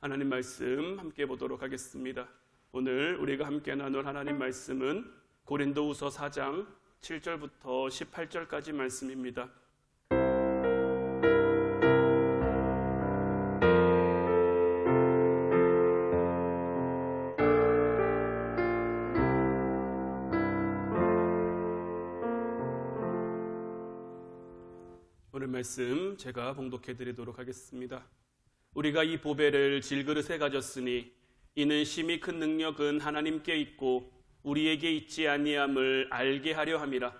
하나님 말씀 함께 보도록 하겠습니다. 오늘 우리가 함께 나눌 하나님 말씀은 고린도후서 4장 7절부터 18절까지 말씀입니다. 오늘 말씀 제가 봉독해 드리도록 하겠습니다. 우리가 이 보배를 질그릇에 가졌으니 이는 심히 큰 능력은 하나님께 있고 우리에게 있지 아니함을 알게 하려 함이라.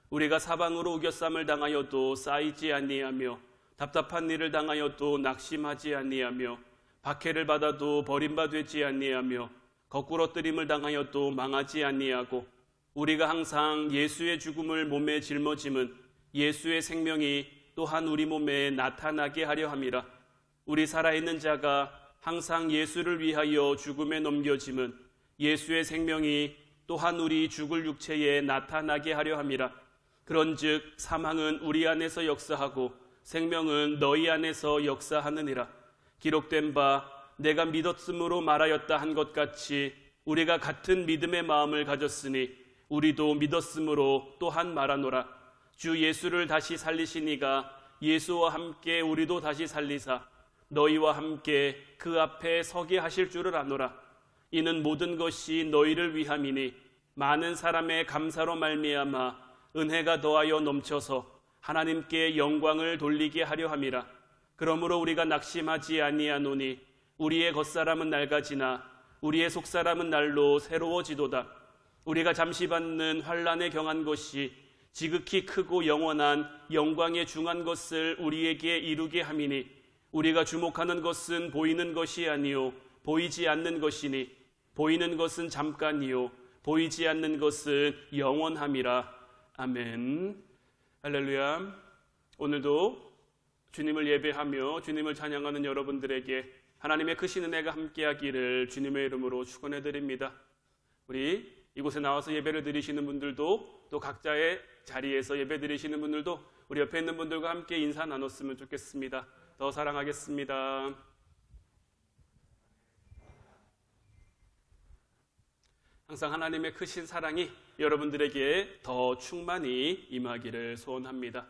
우리가 사방으로 우겨쌈을 당하여도 쌓이지 아니하며 답답한 일을 당하여도 낙심하지 아니하며 박해를 받아도 버림받지 아니하며 거꾸러뜨림을 당하여도 망하지 아니하고 우리가 항상 예수의 죽음을 몸에 짊어짐은 예수의 생명이 또한 우리 몸에 나타나게 하려 함이라. 우리 살아있는 자가 항상 예수를 위하여 죽음에 넘겨짐은 예수의 생명이 또한 우리 죽을 육체에 나타나게 하려 함이라. 그런즉 사망은 우리 안에서 역사하고 생명은 너희 안에서 역사하느니라. 기록된 바 내가 믿었으므로 말하였다 한 것 같이 우리가 같은 믿음의 마음을 가졌으니 우리도 믿었으므로 또한 말하노라. 주 예수를 다시 살리시니가 예수와 함께 우리도 다시 살리사 너희와 함께 그 앞에 서게 하실 줄을 아노라. 이는 모든 것이 너희를 위함이니 많은 사람의 감사로 말미암아 은혜가 더하여 넘쳐서 하나님께 영광을 돌리게 하려 함이라. 그러므로 우리가 낙심하지 아니하노니 우리의 겉사람은 낡아지나 우리의 속사람은 날로 새로워지도다. 우리가 잠시 받는 환난에 경한 것이 지극히 크고 영원한 영광에 중한 것을 우리에게 이루게 함이니 우리가 주목하는 것은 보이는 것이 아니요 보이지 않는 것이니 보이는 것은 잠깐이요 보이지 않는 것은 영원함이라. 아멘. 할렐루야. 오늘도 주님을 예배하며 주님을 찬양하는 여러분들에게 하나님의 크신 은혜가 함께하기를 주님의 이름으로 축원해드립니다. 우리 이곳에 나와서 예배를 드리시는 분들도 또 각자의 자리에서 예배 드리시는 분들도 우리 옆에 있는 분들과 함께 인사 나눴으면 좋겠습니다. 더 사랑하겠습니다. 항상 하나님의 크신 사랑이 여러분들에게 더 충만히 임하기를 소원합니다.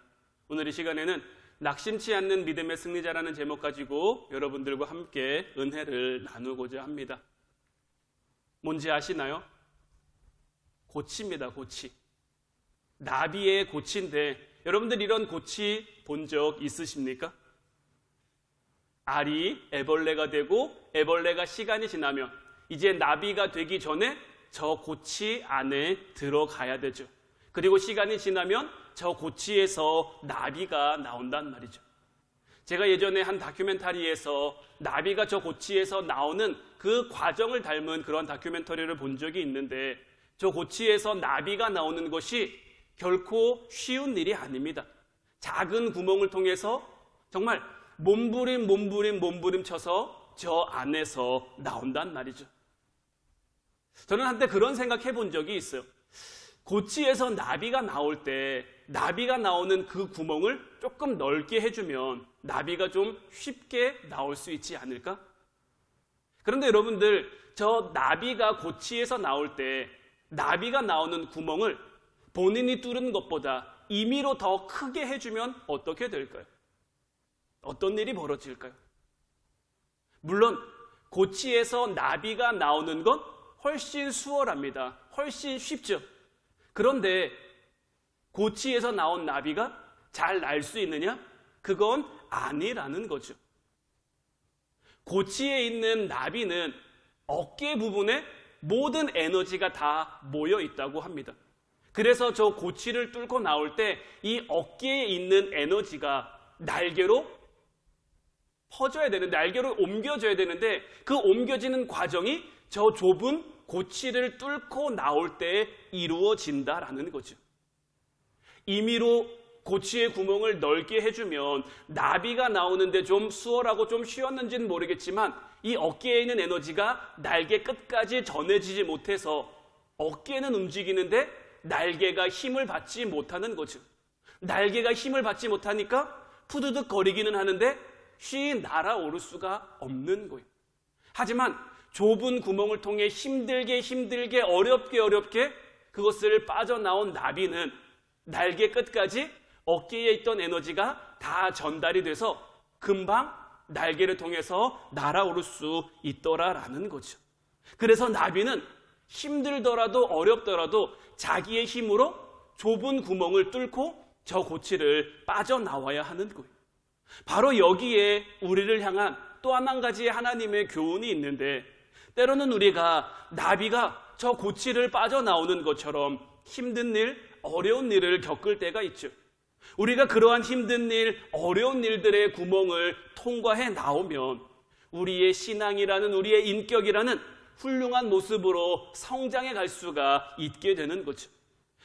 오늘 이 시간에는 낙심치 않는 믿음의 승리자라는 제목 가지고 여러분들과 함께 은혜를 나누고자 합니다. 뭔지 아시나요? 고치입니다. 고치. 나비의 고치인데 여러분들 이런 고치 본 적 있으십니까? 알이 애벌레가 되고 애벌레가 시간이 지나면 이제 나비가 되기 전에 저 고치 안에 들어가야 되죠. 그리고 시간이 지나면 저 고치에서 나비가 나온단 말이죠. 제가 예전에 한 다큐멘터리에서 나비가 저 고치에서 나오는 그 과정을 닮은 그런 다큐멘터리를 본 적이 있는데 저 고치에서 나비가 나오는 것이 결코 쉬운 일이 아닙니다. 작은 구멍을 통해서 정말 몸부림 쳐서 저 안에서 나온단 말이죠. 저는 한때 그런 생각 해본 적이 있어요. 고치에서 나비가 나올 때 나비가 나오는 그 구멍을 조금 넓게 해주면 나비가 좀 쉽게 나올 수 있지 않을까? 그런데 여러분들 저 나비가 고치에서 나올 때 나비가 나오는 구멍을 본인이 뚫은 것보다 임의로 더 크게 해주면 어떻게 될까요? 어떤 일이 벌어질까요? 물론 고치에서 나비가 나오는 건 훨씬 수월합니다. 훨씬 쉽죠. 그런데 고치에서 나온 나비가 잘 날 수 있느냐? 그건 아니라는 거죠. 고치에 있는 나비는 어깨 부분에 모든 에너지가 다 모여 있다고 합니다. 그래서 저 고치를 뚫고 나올 때 이 어깨에 있는 에너지가 날개로 퍼져야 되는데, 날개로 옮겨져야 되는데 그 옮겨지는 과정이 저 좁은 고치를 뚫고 나올 때 이루어진다라는 거죠. 임의로 고치의 구멍을 넓게 해주면 나비가 나오는데 좀 수월하고 좀 쉬웠는지는 모르겠지만 이 어깨에 있는 에너지가 날개 끝까지 전해지지 못해서 어깨는 움직이는데 날개가 힘을 받지 못하는 거죠. 날개가 힘을 받지 못하니까 푸드득 거리기는 하는데 쉬 날아오를 수가 없는 거예요. 하지만 좁은 구멍을 통해 힘들게 어렵게 그것을 빠져나온 나비는 날개 끝까지 어깨에 있던 에너지가 다 전달이 돼서 금방 날개를 통해서 날아오를 수 있더라라는 거죠. 그래서 나비는 힘들더라도 어렵더라도 자기의 힘으로 좁은 구멍을 뚫고 저 고치를 빠져나와야 하는 거예요. 바로 여기에 우리를 향한 또 한 가지의 하나님의 교훈이 있는데, 때로는 우리가 나비가 저 고치를 빠져나오는 것처럼 힘든 일, 어려운 일을 겪을 때가 있죠. 우리가 그러한 힘든 일, 어려운 일들의 구멍을 통과해 나오면 우리의 신앙이라는, 우리의 인격이라는 훌륭한 모습으로 성장해 갈 수가 있게 되는 거죠.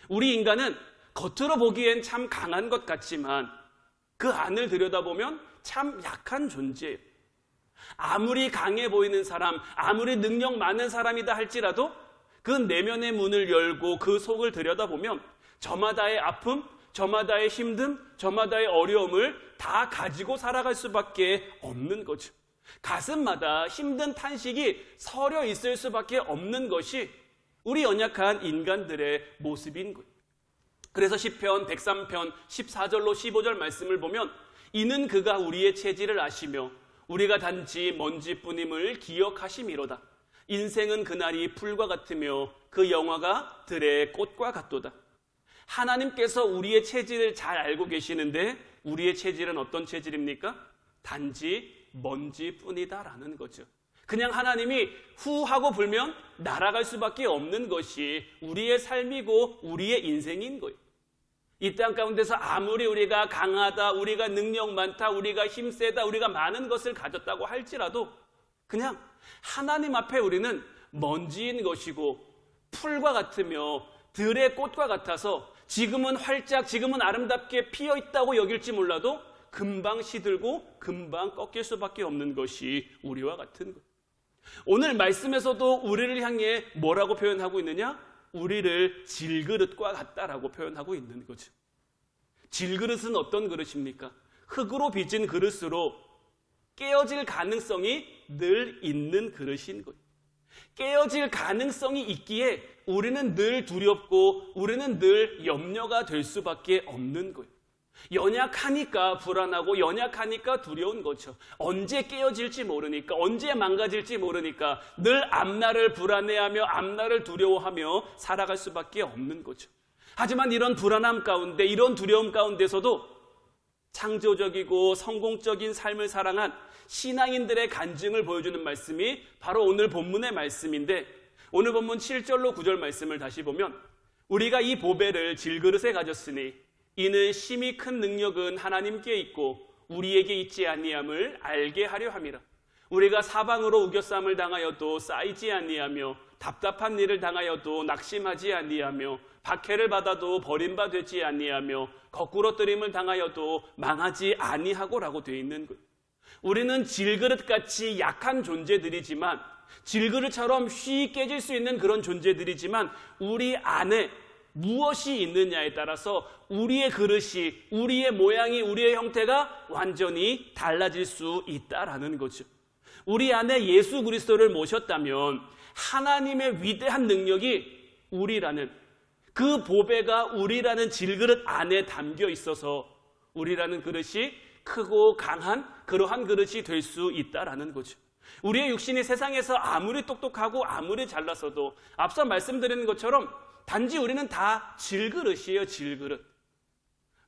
우리 인간은 겉으로 보기엔 참 강한 것 같지만 그 안을 들여다보면 참 약한 존재예요. 아무리 강해 보이는 사람, 아무리 능력 많은 사람이다 할지라도 그 내면의 문을 열고 그 속을 들여다보면 저마다의 아픔, 저마다의 힘듦, 저마다의 어려움을 다 가지고 살아갈 수밖에 없는 거죠. 가슴마다 힘든 탄식이 서려 있을 수밖에 없는 것이 우리 연약한 인간들의 모습인 거예요. 그래서 시편 103편 14절로 15절 말씀을 보면 이는 그가 우리의 체질을 아시며 우리가 단지 먼지뿐임을 기억하심이로다. 인생은 그날이 풀과 같으며 그 영화가 들의 꽃과 같도다. 하나님께서 우리의 체질을 잘 알고 계시는데 우리의 체질은 어떤 체질입니까? 단지 먼지뿐이다라는 거죠. 그냥 하나님이 후 하고 불면 날아갈 수밖에 없는 것이 우리의 삶이고 우리의 인생인 거예요. 이 땅 가운데서 아무리 우리가 강하다, 우리가 능력 많다, 우리가 힘세다, 우리가 많은 것을 가졌다고 할지라도 그냥 하나님 앞에 우리는 먼지인 것이고 풀과 같으며 들의 꽃과 같아서 지금은 활짝, 지금은 아름답게 피어 있다고 여길지 몰라도 금방 시들고 금방 꺾일 수밖에 없는 것이 우리와 같은 것. 오늘 말씀에서도 우리를 향해 뭐라고 표현하고 있느냐? 우리를 질그릇과 같다라고 표현하고 있는 거죠. 질그릇은 어떤 그릇입니까? 흙으로 빚은 그릇으로 깨어질 가능성이 늘 있는 그릇인 거예요. 깨어질 가능성이 있기에 우리는 늘 두렵고 우리는 늘 염려가 될 수밖에 없는 거예요. 연약하니까 불안하고 연약하니까 두려운 거죠. 언제 깨어질지 모르니까, 언제 망가질지 모르니까 늘 앞날을 불안해하며 앞날을 두려워하며 살아갈 수밖에 없는 거죠. 하지만 이런 불안함 가운데, 이런 두려움 가운데서도 창조적이고 성공적인 삶을 살아간 신앙인들의 간증을 보여주는 말씀이 바로 오늘 본문의 말씀인데, 오늘 본문 7절로 9절 말씀을 다시 보면 우리가 이 보배를 질그릇에 가졌으니 이는 심히 큰 능력은 하나님께 있고 우리에게 있지 아니함을 알게 하려 함이라. 우리가 사방으로 우겨쌈을 당하여도 쌓이지 아니하며 답답한 일을 당하여도 낙심하지 아니하며 박해를 받아도 버림받지 아니하며 거꾸러뜨림을 당하여도 망하지 아니하고라고 되어 있는 거예요. 우리는 질그릇같이 약한 존재들이지만, 질그릇처럼 쉽게 깨질 수 있는 그런 존재들이지만 우리 안에 무엇이 있느냐에 따라서 우리의 그릇이, 우리의 모양이, 우리의 형태가 완전히 달라질 수 있다라는 거죠. 우리 안에 예수 그리스도를 모셨다면 하나님의 위대한 능력이 우리라는 그 보배가 우리라는 질그릇 안에 담겨 있어서 우리라는 그릇이 크고 강한 그러한 그릇이 될 수 있다라는 거죠. 우리의 육신이 세상에서 아무리 똑똑하고 아무리 잘났어도 앞서 말씀드린 것처럼 단지 우리는 다 질그릇이에요. 질그릇.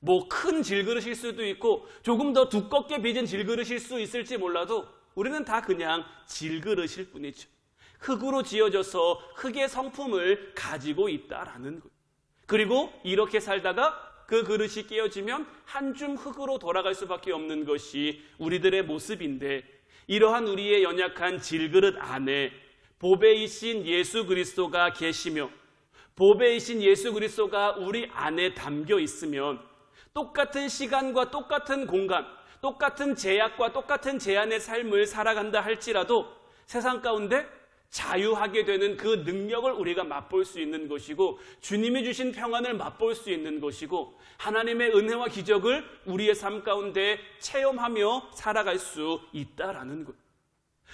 뭐 큰 질그릇일 수도 있고 조금 더 두껍게 빚은 질그릇일 수 있을지 몰라도 우리는 다 그냥 질그릇일 뿐이죠. 흙으로 지어져서 흙의 성품을 가지고 있다라는 거예요. 그리고 이렇게 살다가 그 그릇이 깨어지면 한 줌 흙으로 돌아갈 수밖에 없는 것이 우리들의 모습인데, 이러한 우리의 연약한 질그릇 안에 보배이신 예수 그리스도가 계시며 보배이신 예수 그리스도가 우리 안에 담겨 있으면 똑같은 시간과 똑같은 공간, 똑같은 제약과 똑같은 제한의 삶을 살아간다 할지라도 세상 가운데 자유하게 되는 그 능력을 우리가 맛볼 수 있는 것이고, 주님이 주신 평안을 맛볼 수 있는 것이고, 하나님의 은혜와 기적을 우리의 삶 가운데 체험하며 살아갈 수 있다라는 것.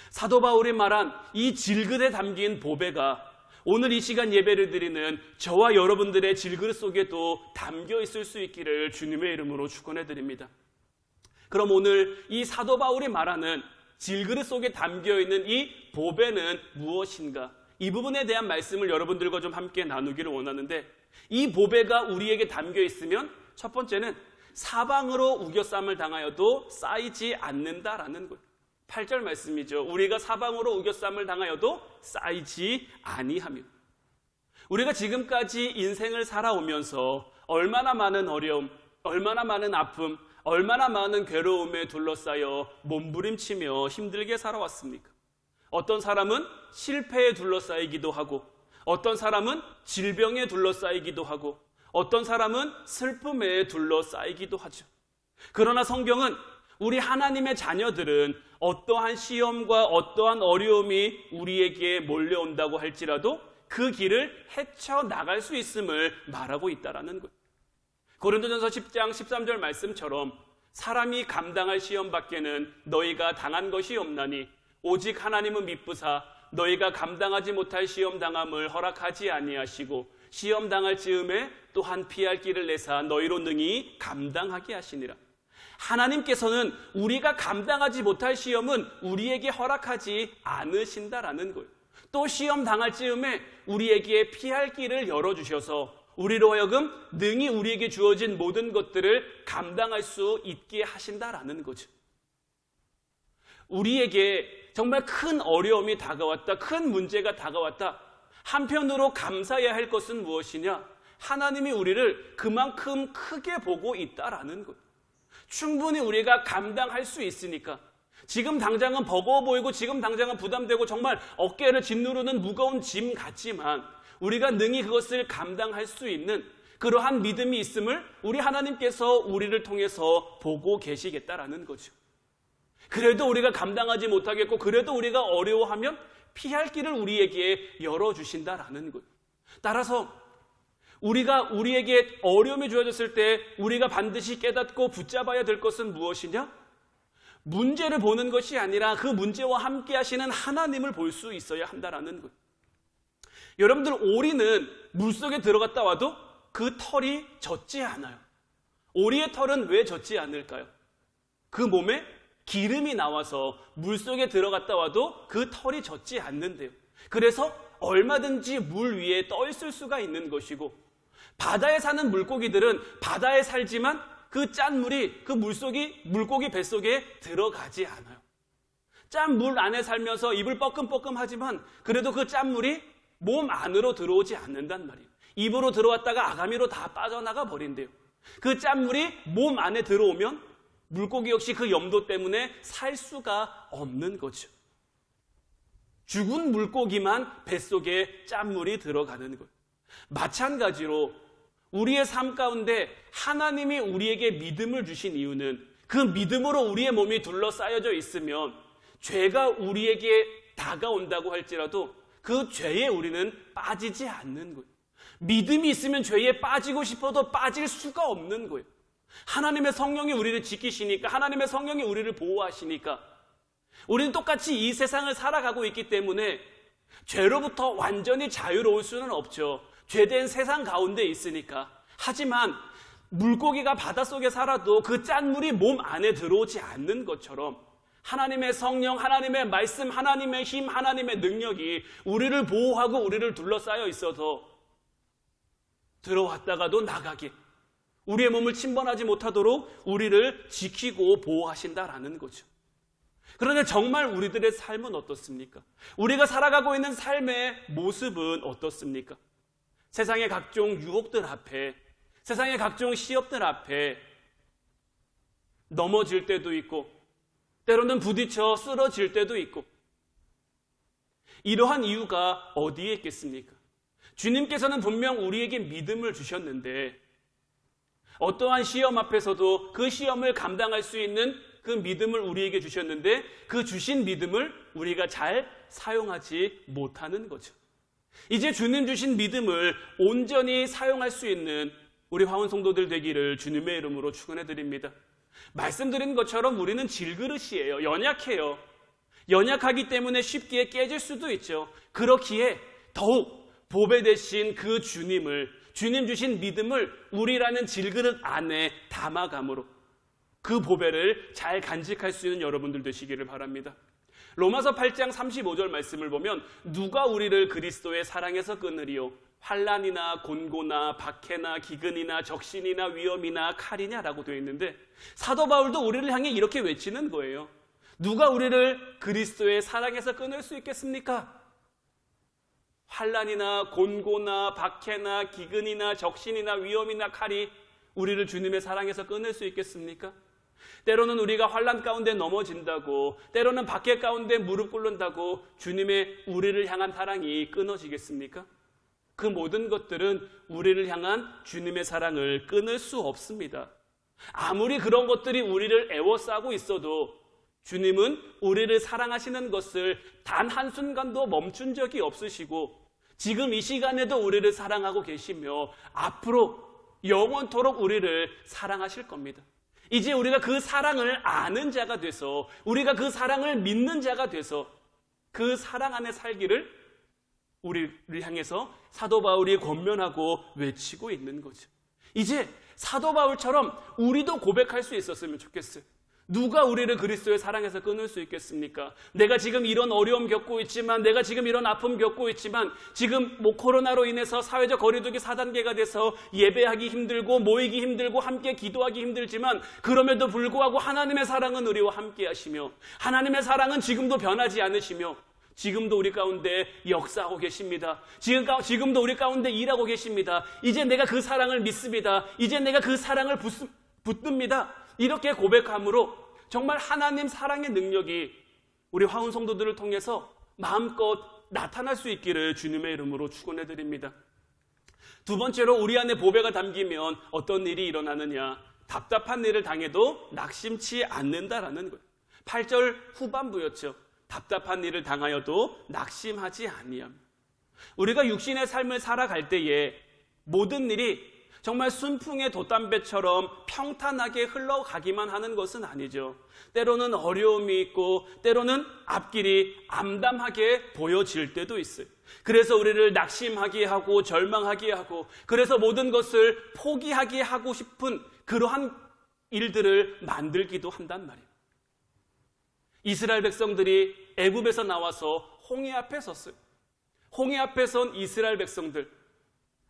사도 바울이 말한 이 질그릇에 담긴 보배가 오늘 이 시간 예배를 드리는 저와 여러분들의 질그릇 속에도 담겨 있을 수 있기를 주님의 이름으로 축원해 드립니다. 그럼 오늘 이 사도 바울이 말하는 질그릇 속에 담겨 있는 이 보배는 무엇인가? 이 부분에 대한 말씀을 여러분들과 좀 함께 나누기를 원하는데, 이 보배가 우리에게 담겨 있으면 첫 번째는 사방으로 우겨쌈을 당하여도 쌓이지 않는다라는 거예요. 8절 말씀이죠. 우리가 사방으로 우겨쌈을 당하여도 쌓이지 아니하며. 우리가 지금까지 인생을 살아오면서 얼마나 많은 어려움, 얼마나 많은 아픔, 얼마나 많은 괴로움에 둘러싸여 몸부림치며 힘들게 살아왔습니까? 어떤 사람은 실패에 둘러싸이기도 하고, 어떤 사람은 질병에 둘러싸이기도 하고, 어떤 사람은 슬픔에 둘러싸이기도 하죠. 그러나 성경은 우리 하나님의 자녀들은 어떠한 시험과 어떠한 어려움이 우리에게 몰려온다고 할지라도 그 길을 헤쳐나갈 수 있음을 말하고 있다는 거예요. 고린도전서 10장 13절 말씀처럼 사람이 감당할 시험 밖에는 너희가 당한 것이 없나니 오직 하나님은 미쁘사 너희가 감당하지 못할 시험 당함을 허락하지 아니하시고 시험 당할 즈음에 또한 피할 길을 내사 너희로 능히 감당하게 하시니라. 하나님께서는 우리가 감당하지 못할 시험은 우리에게 허락하지 않으신다라는 거예요. 또 시험 당할 즈음에 우리에게 피할 길을 열어주셔서 우리로 하여금 능히 우리에게 주어진 모든 것들을 감당할 수 있게 하신다라는 거죠. 우리에게 정말 큰 어려움이 다가왔다, 큰 문제가 다가왔다. 한편으로 감사해야 할 것은 무엇이냐? 하나님이 우리를 그만큼 크게 보고 있다라는 것. 충분히 우리가 감당할 수 있으니까. 지금 당장은 버거워 보이고 지금 당장은 부담되고 정말 어깨를 짓누르는 무거운 짐 같지만 우리가 능히 그것을 감당할 수 있는 그러한 믿음이 있음을 우리 하나님께서 우리를 통해서 보고 계시겠다라는 거죠. 그래도 우리가 감당하지 못하겠고 그래도 우리가 어려워하면 피할 길을 우리에게 열어주신다라는 거예요. 따라서 우리에게 어려움이 주어졌을 때 우리가 반드시 깨닫고 붙잡아야 될 것은 무엇이냐? 문제를 보는 것이 아니라 그 문제와 함께 하시는 하나님을 볼 수 있어야 한다라는 거예요. 여러분들, 오리는 물속에 들어갔다 와도 그 털이 젖지 않아요. 오리의 털은 왜 젖지 않을까요? 그 몸에 기름이 나와서 물속에 들어갔다 와도 그 털이 젖지 않는데요. 그래서 얼마든지 물 위에 떠 있을 수가 있는 것이고, 바다에 사는 물고기들은 바다에 살지만 그 짠물이 그 물고기 뱃속에 들어가지 않아요. 짠물 안에 살면서 입을 뻐끔뻐끔하지만 그래도 그 짠물이 몸 안으로 들어오지 않는단 말이에요. 입으로 들어왔다가 아가미로 다 빠져나가 버린대요. 그 짠물이 몸 안에 들어오면 물고기 역시 그 염도 때문에 살 수가 없는 거죠. 죽은 물고기만 뱃속에 짠물이 들어가는 거예요. 마찬가지로 우리의 삶 가운데 하나님이 우리에게 믿음을 주신 이유는 그 믿음으로 우리의 몸이 둘러싸여져 있으면 죄가 우리에게 다가온다고 할지라도 그 죄에 우리는 빠지지 않는 거예요. 믿음이 있으면 죄에 빠지고 싶어도 빠질 수가 없는 거예요. 하나님의 성령이 우리를 지키시니까, 하나님의 성령이 우리를 보호하시니까 우리는 똑같이 이 세상을 살아가고 있기 때문에 죄로부터 완전히 자유로울 수는 없죠. 죄된 세상 가운데 있으니까. 하지만 물고기가 바닷속에 살아도 그 짠물이 몸 안에 들어오지 않는 것처럼 하나님의 성령, 하나님의 말씀, 하나님의 힘, 하나님의 능력이 우리를 보호하고 우리를 둘러싸여 있어서 들어왔다가도 나가게, 우리의 몸을 침범하지 못하도록 우리를 지키고 보호하신다라는 거죠. 그런데 정말 우리들의 삶은 어떻습니까? 우리가 살아가고 있는 삶의 모습은 어떻습니까? 세상의 각종 유혹들 앞에, 세상의 각종 시험들 앞에 넘어질 때도 있고 때로는 부딪혀 쓰러질 때도 있고, 이러한 이유가 어디에 있겠습니까? 주님께서는 분명 우리에게 믿음을 주셨는데 어떠한 시험 앞에서도 그 시험을 감당할 수 있는 그 믿음을 우리에게 주셨는데 그 주신 믿음을 우리가 잘 사용하지 못하는 거죠. 이제 주님 주신 믿음을 온전히 사용할 수 있는 우리 화원 성도들 되기를 주님의 이름으로 축원해 드립니다. 말씀드린 것처럼 우리는 질그릇이에요. 연약해요. 연약하기 때문에 쉽게 깨질 수도 있죠. 그렇기에 더욱 보배 되신 그 주님을, 주님 주신 믿음을 우리라는 질그릇 안에 담아감으로 그 보배를 잘 간직할 수 있는 여러분들 되시기를 바랍니다. 로마서 8장 35절 말씀을 보면 누가 우리를 그리스도의 사랑에서 끊으리요? 환난이나 곤고나 박해나 기근이나 적신이나 위험이나 칼이냐라고 되어 있는데, 사도 바울도 우리를 향해 이렇게 외치는 거예요. 누가 우리를 그리스도의 사랑에서 끊을 수 있겠습니까? 환난이나 곤고나 박해나 기근이나 적신이나 위험이나 칼이 우리를 주님의 사랑에서 끊을 수 있겠습니까? 때로는 우리가 환난 가운데 넘어진다고, 때로는 박해 가운데 무릎 꿇는다고 주님의 우리를 향한 사랑이 끊어지겠습니까? 그 모든 것들은 우리를 향한 주님의 사랑을 끊을 수 없습니다. 아무리 그런 것들이 우리를 애워싸고 있어도 주님은 우리를 사랑하시는 것을 단 한순간도 멈춘 적이 없으시고 지금 이 시간에도 우리를 사랑하고 계시며 앞으로 영원토록 우리를 사랑하실 겁니다. 이제 우리가 그 사랑을 아는 자가 돼서, 우리가 그 사랑을 믿는 자가 돼서 그 사랑 안에 살기를 우리를 향해서 사도 바울이 권면하고 외치고 있는 거죠. 이제 사도 바울처럼 우리도 고백할 수 있었으면 좋겠어요. 누가 우리를 그리스도의 사랑에서 끊을 수 있겠습니까? 내가 지금 이런 어려움 겪고 있지만, 내가 지금 이런 아픔 겪고 있지만, 지금 코로나로 인해서 사회적 거리두기 4단계가 돼서 예배하기 힘들고 모이기 힘들고 함께 기도하기 힘들지만, 그럼에도 불구하고 하나님의 사랑은 우리와 함께 하시며 하나님의 사랑은 지금도 변하지 않으시며 지금도 우리 가운데 역사하고 계십니다. 지금도 우리 가운데 일하고 계십니다. 이제 내가 그 사랑을 믿습니다. 이제 내가 그 사랑을 붙듭니다. 이렇게 고백함으로 정말 하나님 사랑의 능력이 우리 화운 성도들을 통해서 마음껏 나타날 수 있기를 주님의 이름으로 축원해드립니다. 두 번째로 우리 안에 보배가 담기면 어떤 일이 일어나느냐? 답답한 일을 당해도 낙심치 않는다라는 거예요. 8절 후반부였죠. 답답한 일을 당하여도 낙심하지 아니함. 우리가 육신의 삶을 살아갈 때에 모든 일이 정말 순풍의 돛담배처럼 평탄하게 흘러가기만 하는 것은 아니죠. 때로는 어려움이 있고 때로는 앞길이 암담하게 보여질 때도 있어요. 그래서 우리를 낙심하게 하고 절망하게 하고, 그래서 모든 것을 포기하게 하고 싶은 그러한 일들을 만들기도 한단 말이에요. 이스라엘 백성들이 애굽에서 나와서 홍해 앞에 섰어요. 홍해 앞에 선 이스라엘 백성들,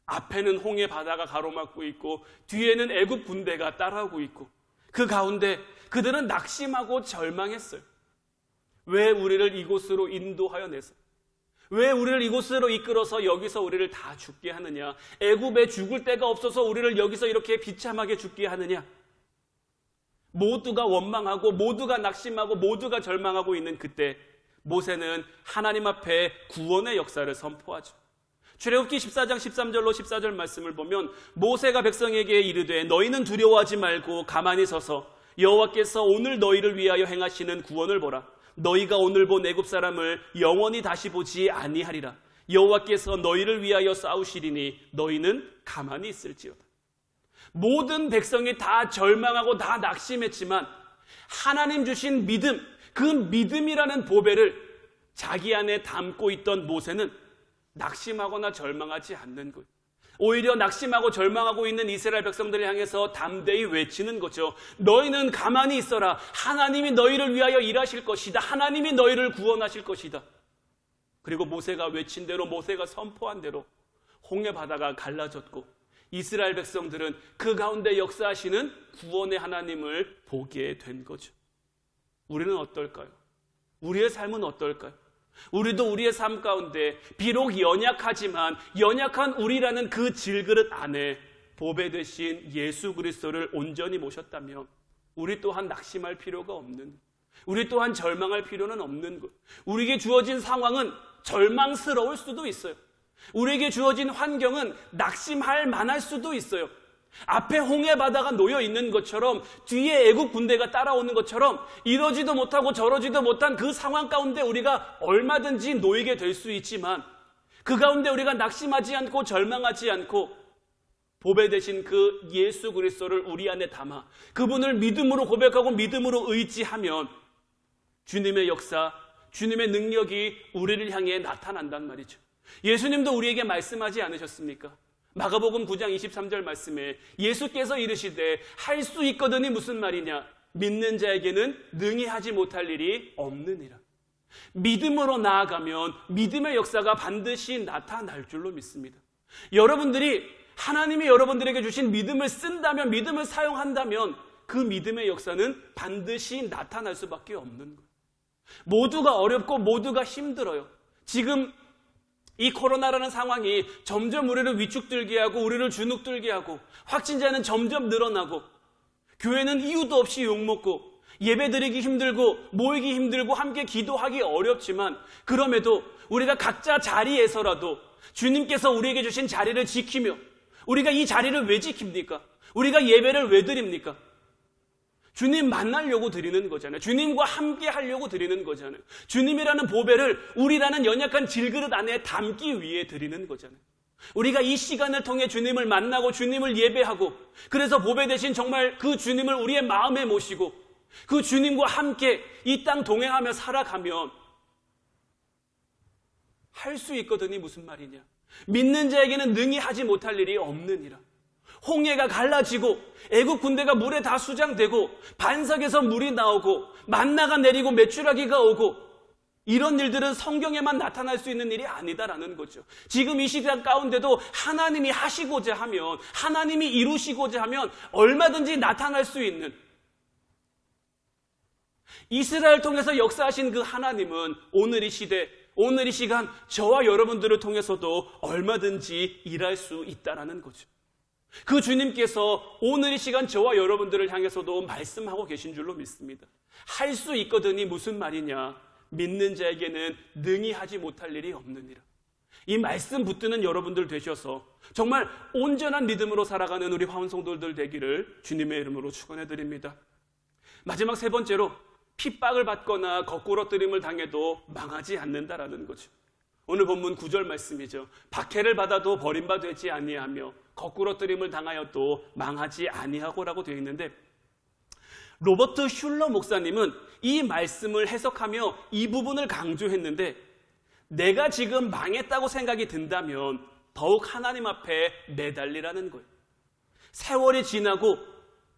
앞에는 홍해 바다가 가로막고 있고 뒤에는 애굽 군대가 따라오고 있고, 그 가운데 그들은 낙심하고 절망했어요. 왜 우리를 이곳으로 인도하여 내서, 왜 우리를 이곳으로 이끌어서 여기서 우리를 다 죽게 하느냐? 애굽에 죽을 데가 없어서 우리를 여기서 이렇게 비참하게 죽게 하느냐? 모두가 원망하고 모두가 낙심하고 모두가 절망하고 있는 그때 모세는 하나님 앞에 구원의 역사를 선포하죠. 출애굽기 14장 13절로 14절 말씀을 보면 모세가 백성에게 이르되 너희는 두려워하지 말고 가만히 서서 여호와께서 오늘 너희를 위하여 행하시는 구원을 보라. 너희가 오늘 본 애굽 사람을 영원히 다시 보지 아니하리라. 여호와께서 너희를 위하여 싸우시리니 너희는 가만히 있을지어다. 모든 백성이 다 절망하고 다 낙심했지만 하나님 주신 믿음, 그 믿음이라는 보배를 자기 안에 담고 있던 모세는 낙심하거나 절망하지 않는 거예요. 오히려 낙심하고 절망하고 있는 이스라엘 백성들을 향해서 담대히 외치는 거죠. 너희는 가만히 있어라. 하나님이 너희를 위하여 일하실 것이다. 하나님이 너희를 구원하실 것이다. 그리고 모세가 외친 대로, 모세가 선포한 대로 홍해 바다가 갈라졌고 이스라엘 백성들은 그 가운데 역사하시는 구원의 하나님을 보게 된 거죠. 우리는 어떨까요? 우리의 삶은 어떨까요? 우리도 우리의 삶 가운데 비록 연약하지만 연약한 우리라는 그 질그릇 안에 보배 되신 예수 그리스도를 온전히 모셨다면 우리 또한 낙심할 필요가 없는, 우리 또한 절망할 필요는 없는 것. 우리에게 주어진 상황은 절망스러울 수도 있어요. 우리에게 주어진 환경은 낙심할 만할 수도 있어요. 앞에 홍해 바다가 놓여 있는 것처럼, 뒤에 애국 군대가 따라오는 것처럼 이러지도 못하고 저러지도 못한 그 상황 가운데 우리가 얼마든지 놓이게 될 수 있지만 그 가운데 우리가 낙심하지 않고 절망하지 않고 보배 되신 그 예수 그리스도를 우리 안에 담아 그분을 믿음으로 고백하고 믿음으로 의지하면 주님의 역사, 주님의 능력이 우리를 향해 나타난단 말이죠. 예수님도 우리에게 말씀하지 않으셨습니까? 마가복음 9장 23절 말씀에 예수께서 이르시되 할 수 있거든이 무슨 말이냐? 믿는 자에게는 능히 하지 못할 일이 없느니라. 믿음으로 나아가면 믿음의 역사가 반드시 나타날 줄로 믿습니다. 여러분들이 하나님이 여러분들에게 주신 믿음을 쓴다면, 믿음을 사용한다면 그 믿음의 역사는 반드시 나타날 수밖에 없는 거예요. 모두가 어렵고 모두가 힘들어요. 지금 이 코로나라는 상황이 점점 우리를 위축들게 하고 우리를 주눅들게 하고 확진자는 점점 늘어나고 교회는 이유도 없이 욕먹고 예배드리기 힘들고 모이기 힘들고 함께 기도하기 어렵지만 그럼에도 우리가 각자 자리에서라도 주님께서 우리에게 주신 자리를 지키며 우리가 이 자리를 왜 지킵니까? 우리가 예배를 왜 드립니까? 주님 만나려고 드리는 거잖아요. 주님과 함께 하려고 드리는 거잖아요. 주님이라는 보배를 우리라는 연약한 질그릇 안에 담기 위해 드리는 거잖아요. 우리가 이 시간을 통해 주님을 만나고 주님을 예배하고 그래서 보배 대신 정말 그 주님을 우리의 마음에 모시고 그 주님과 함께 이 땅 동행하며 살아가면 할 수 있거든이 무슨 말이냐? 믿는 자에게는 능히 하지 못할 일이 없느니라. 홍해가 갈라지고 애국 군대가 물에 다 수장되고 반석에서 물이 나오고 만나가 내리고 메추라기가 오고 이런 일들은 성경에만 나타날 수 있는 일이 아니다라는 거죠. 지금 이 시간 가운데도 하나님이 하시고자 하면 하나님이 이루시고자 하면 얼마든지 나타날 수 있는 이스라엘 통해서 역사하신 그 하나님은 오늘 이 시대 오늘 이 시간 저와 여러분들을 통해서도 얼마든지 일할 수 있다라는 거죠. 그 주님께서 오늘 이 시간 저와 여러분들을 향해서도 말씀하고 계신 줄로 믿습니다. 할 수 있거든이 무슨 말이냐? 믿는 자에게는 능히 하지 못할 일이 없느니라. 이 말씀 붙드는 여러분들 되셔서 정말 온전한 믿음으로 살아가는 우리 화원성도들 되기를 주님의 이름으로 축원해드립니다. 마지막 세 번째로 핍박을 받거나 거꾸러뜨림을 당해도 망하지 않는다라는 거죠. 오늘 본문 9절 말씀이죠. 박해를 받아도 버림받지 아니하며 거꾸러뜨림을 당하여도 망하지 아니하고라고 되어 있는데 로버트 슐러 목사님은 이 말씀을 해석하며 이 부분을 강조했는데 내가 지금 망했다고 생각이 든다면 더욱 하나님 앞에 매달리라는 거예요. 세월이 지나고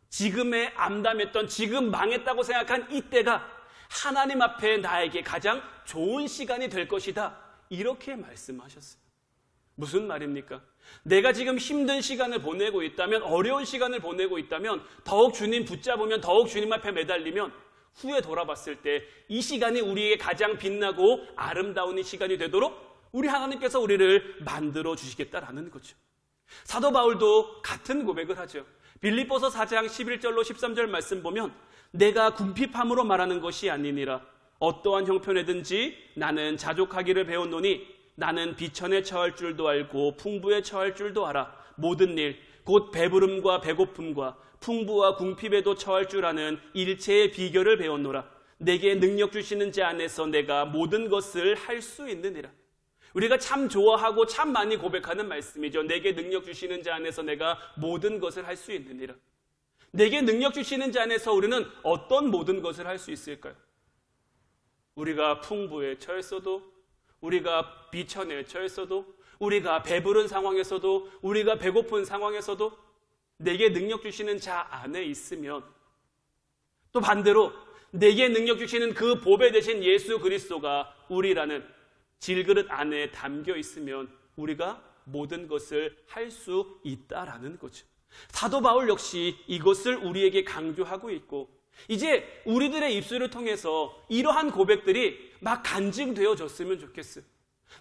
지금의 암담했던 지금 망했다고 생각한 이때가 하나님 앞에 나에게 가장 좋은 시간이 될 것이다. 이렇게 말씀하셨어요. 무슨 말입니까? 내가 지금 힘든 시간을 보내고 있다면 어려운 시간을 보내고 있다면 더욱 주님 붙잡으면 더욱 주님 앞에 매달리면 후에 돌아봤을 때 이 시간이 우리에게 가장 빛나고 아름다운 이 시간이 되도록 우리 하나님께서 우리를 만들어 주시겠다라는 거죠. 사도 바울도 같은 고백을 하죠. 빌립보서 4장 11절로 13절 말씀 보면 내가 궁핍함으로 말하는 것이 아니니라 어떠한 형편에든지 나는 자족하기를 배웠노니 나는 비천에 처할 줄도 알고 풍부에 처할 줄도 알아 모든 일 곧 배부름과 배고픔과 풍부와 궁핍에도 처할 줄 아는 일체의 비결을 배웠노라. 내게 능력 주시는 자 안에서 내가 모든 것을 할 수 있느니라. 우리가 참 좋아하고 참 많이 고백하는 말씀이죠. 내게 능력 주시는 자 안에서 내가 모든 것을 할 수 있느니라. 내게 능력 주시는 자 안에서 우리는 어떤 모든 것을 할 수 있을까요? 우리가 풍부에 처했어도 우리가 비천에 처했어도 우리가 배부른 상황에서도 우리가 배고픈 상황에서도 내게 능력 주시는 자 안에 있으면 또 반대로 내게 능력 주시는 그 보배 되신 예수 그리스도가 우리라는 질그릇 안에 담겨 있으면 우리가 모든 것을 할 수 있다라는 거죠. 사도 바울 역시 이것을 우리에게 강조하고 있고 이제 우리들의 입술을 통해서 이러한 고백들이 막 간증되어졌으면 좋겠어요.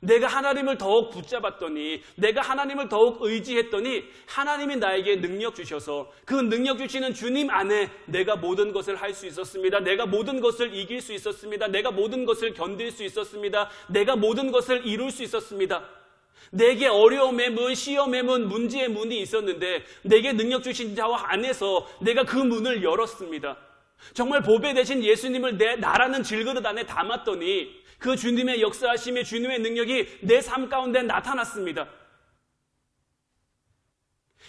내가 하나님을 더욱 붙잡았더니 내가 하나님을 더욱 의지했더니 하나님이 나에게 능력 주셔서 그 능력 주시는 주님 안에 내가 모든 것을 할 수 있었습니다. 내가 모든 것을 이길 수 있었습니다. 내가 모든 것을 견딜 수 있었습니다. 내가 모든 것을 이룰 수 있었습니다. 내게 어려움의 문, 시험의 문, 문제의 문이 있었는데 내게 능력 주신 자와 안에서 내가 그 문을 열었습니다. 정말 보배 되신 예수님을 내 나라는 질그릇 안에 담았더니 그 주님의 역사하심의 주님의 능력이 내 삶 가운데 나타났습니다.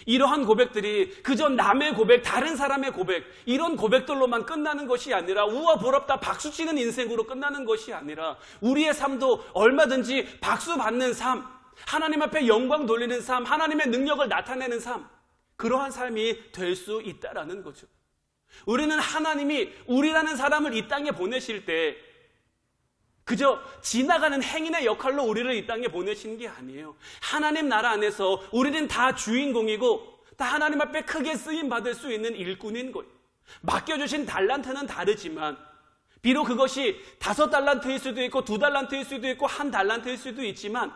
이러한 고백들이 그저 남의 고백, 다른 사람의 고백, 이런 고백들로만 끝나는 것이 아니라 우와 부럽다 박수치는 인생으로 끝나는 것이 아니라 우리의 삶도 얼마든지 박수 받는 삶, 하나님 앞에 영광 돌리는 삶, 하나님의 능력을 나타내는 삶, 그러한 삶이 될 수 있다라는 거죠. 우리는 하나님이 우리라는 사람을 이 땅에 보내실 때 그저 지나가는 행인의 역할로 우리를 이 땅에 보내신 게 아니에요. 하나님 나라 안에서 우리는 다 주인공이고 다 하나님 앞에 크게 쓰임받을 수 있는 일꾼인 거예요. 맡겨주신 달란트는 다르지만 비록 그것이 5달란트일 수도 있고 2달란트일 수도 있고 1달란트일 수도 있지만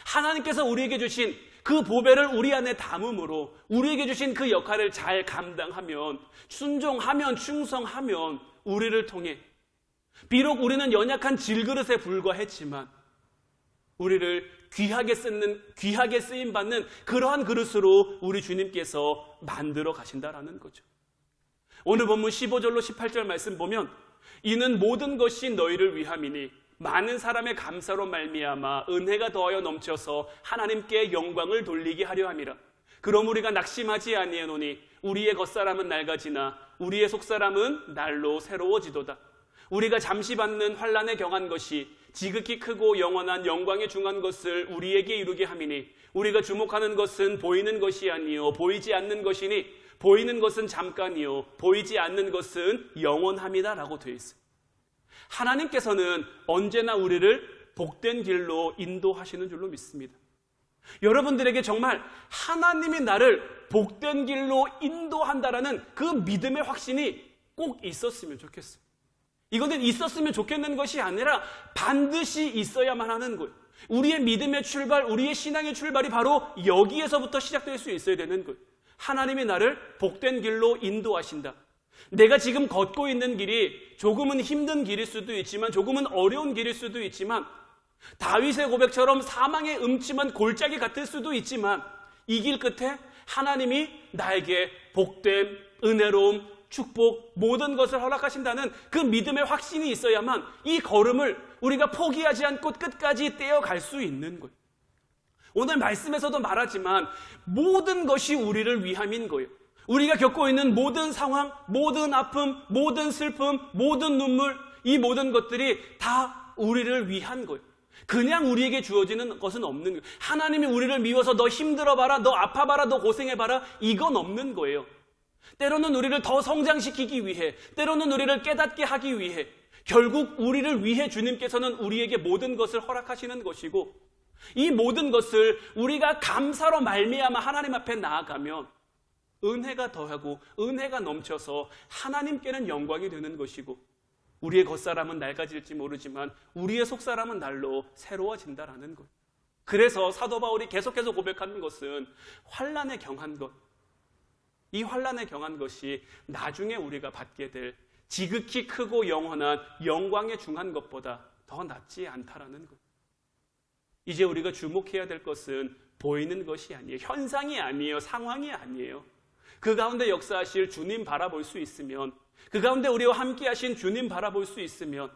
하나님께서 우리에게 주신 그 보배를 우리 안에 담음으로 우리에게 주신 그 역할을 잘 감당하면, 순종하면, 충성하면 우리를 통해 비록 우리는 연약한 질그릇에 불과했지만 우리를 귀하게 쓰임받는 그러한 그릇으로 우리 주님께서 만들어 가신다라는 거죠. 오늘 본문 15절로 18절 말씀 보면 이는 모든 것이 너희를 위함이니 많은 사람의 감사로 말미암아 은혜가 더하여 넘쳐서 하나님께 영광을 돌리게 하려 함이라. 그럼 우리가 낙심하지 아니하노니 우리의 겉사람은 낡아지나 우리의 속사람은 날로 새로워지도다. 우리가 잠시 받는 환난에 경한 것이 지극히 크고 영원한 영광에 중한 것을 우리에게 이루게 함이니 우리가 주목하는 것은 보이는 것이 아니요 보이지 않는 것이니 보이는 것은 잠깐이요 보이지 않는 것은 영원함이다 라고 되어 있어요. 하나님께서는 언제나 우리를 복된 길로 인도하시는 줄로 믿습니다. 여러분들에게 정말 하나님이 나를 복된 길로 인도한다라는 그 믿음의 확신이 꼭 있었으면 좋겠어요. 이거는 있었으면 좋겠는 것이 아니라 반드시 있어야만 하는 거예요. 우리의 믿음의 출발, 우리의 신앙의 출발이 바로 여기에서부터 시작될 수 있어야 되는 거예요. 하나님이 나를 복된 길로 인도하신다. 내가 지금 걷고 있는 길이 조금은 힘든 길일 수도 있지만 조금은 어려운 길일 수도 있지만 다윗의 고백처럼 사망의 음침한 골짜기 같을 수도 있지만 이 길 끝에 하나님이 나에게 복됨, 은혜로움, 축복, 모든 것을 허락하신다는 그 믿음의 확신이 있어야만 이 걸음을 우리가 포기하지 않고 끝까지 떼어갈 수 있는 거예요. 오늘 말씀에서도 말하지만 모든 것이 우리를 위함인 거예요. 우리가 겪고 있는 모든 상황, 모든 아픔, 모든 슬픔, 모든 눈물, 이 모든 것들이 다 우리를 위한 거예요. 그냥 우리에게 주어지는 것은 없는 거예요. 하나님이 우리를 미워서 너 힘들어봐라, 너 아파봐라, 너 고생해봐라, 이건 없는 거예요. 때로는 우리를 더 성장시키기 위해, 때로는 우리를 깨닫게 하기 위해, 결국 우리를 위해 주님께서는 우리에게 모든 것을 허락하시는 것이고 이 모든 것을 우리가 감사로 말미암아 하나님 앞에 나아가면 은혜가 더하고 은혜가 넘쳐서 하나님께는 영광이 되는 것이고 우리의 겉사람은 낡아질지 모르지만 우리의 속사람은 날로 새로워진다라는 것. 그래서 사도 바울이 계속해서 고백하는 것은 환난에 경한 것, 이 환난에 경한 것이 나중에 우리가 받게 될 지극히 크고 영원한 영광에 중한 것보다 더 낫지 않다라는 것. 이제 우리가 주목해야 될 것은 보이는 것이 아니에요. 현상이 아니에요. 상황이 아니에요. 그 가운데 역사하실 주님 바라볼 수 있으면, 그 가운데 우리와 함께 하신 주님 바라볼 수 있으면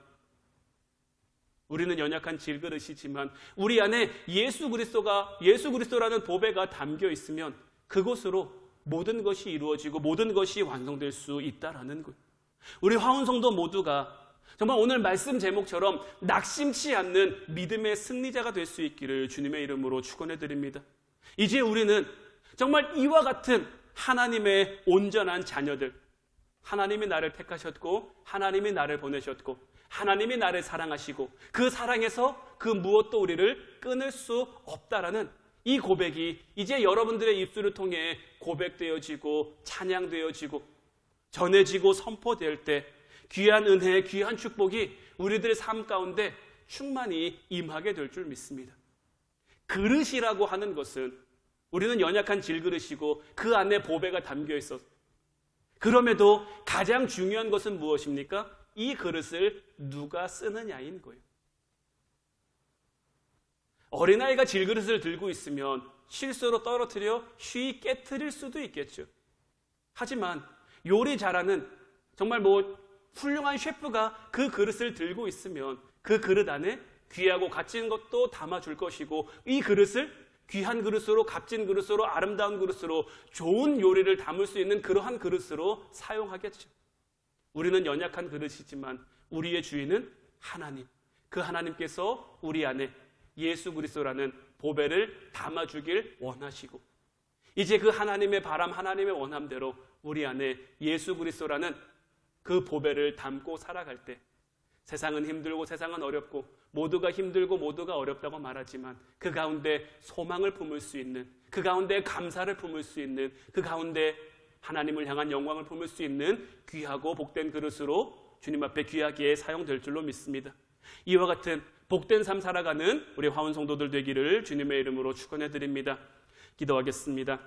우리는 연약한 질그릇이지만 우리 안에 예수 그리스도라는 보배가 담겨 있으면 그곳으로 모든 것이 이루어지고 모든 것이 완성될 수 있다라는 거예요. 우리 화운성도 모두가 정말 오늘 말씀 제목처럼 낙심치 않는 믿음의 승리자가 될 수 있기를 주님의 이름으로 축원해 드립니다. 이제 우리는 정말 이와 같은 하나님의 온전한 자녀들, 하나님이 나를 택하셨고 하나님이 나를 보내셨고 하나님이 나를 사랑하시고 그 사랑에서 그 무엇도 우리를 끊을 수 없다라는 이 고백이 이제 여러분들의 입술을 통해 고백되어지고 찬양되어지고 전해지고 선포될 때 귀한 은혜, 귀한 축복이 우리들의 삶 가운데 충만히 임하게 될 줄 믿습니다. 그릇이라고 하는 것은 우리는 연약한 질그릇이고 그 안에 보배가 담겨 있어. 그럼에도 가장 중요한 것은 무엇입니까? 이 그릇을 누가 쓰느냐인 거예요. 어린아이가 질그릇을 들고 있으면 실수로 떨어뜨려 쉬이 깨트릴 수도 있겠죠. 하지만 요리 잘하는 정말 훌륭한 셰프가 그 그릇을 들고 있으면 그 그릇 안에 귀하고 가치 있는 것도 담아줄 것이고 이 그릇을 귀한 그릇으로, 값진 그릇으로, 아름다운 그릇으로, 좋은 요리를 담을 수 있는 그러한 그릇으로 사용하겠죠. 우리는 연약한 그릇이지만 우리의 주인은 하나님. 그 하나님께서 우리 안에 예수 그리스도라는 보배를 담아주길 원하시고, 이제 그 하나님의 바람, 하나님의 원함대로 우리 안에 예수 그리스도라는 그 보배를 담고 살아갈 때, 세상은 힘들고 세상은 어렵고 모두가 힘들고 모두가 어렵다고 말하지만 그 가운데 소망을 품을 수 있는, 그 가운데 감사를 품을 수 있는, 그 가운데 하나님을 향한 영광을 품을 수 있는 귀하고 복된 그릇으로 주님 앞에 귀하게 사용될 줄로 믿습니다. 이와 같은 복된 삶 살아가는 우리 화원 성도들 되기를 주님의 이름으로 축원해 드립니다. 기도하겠습니다.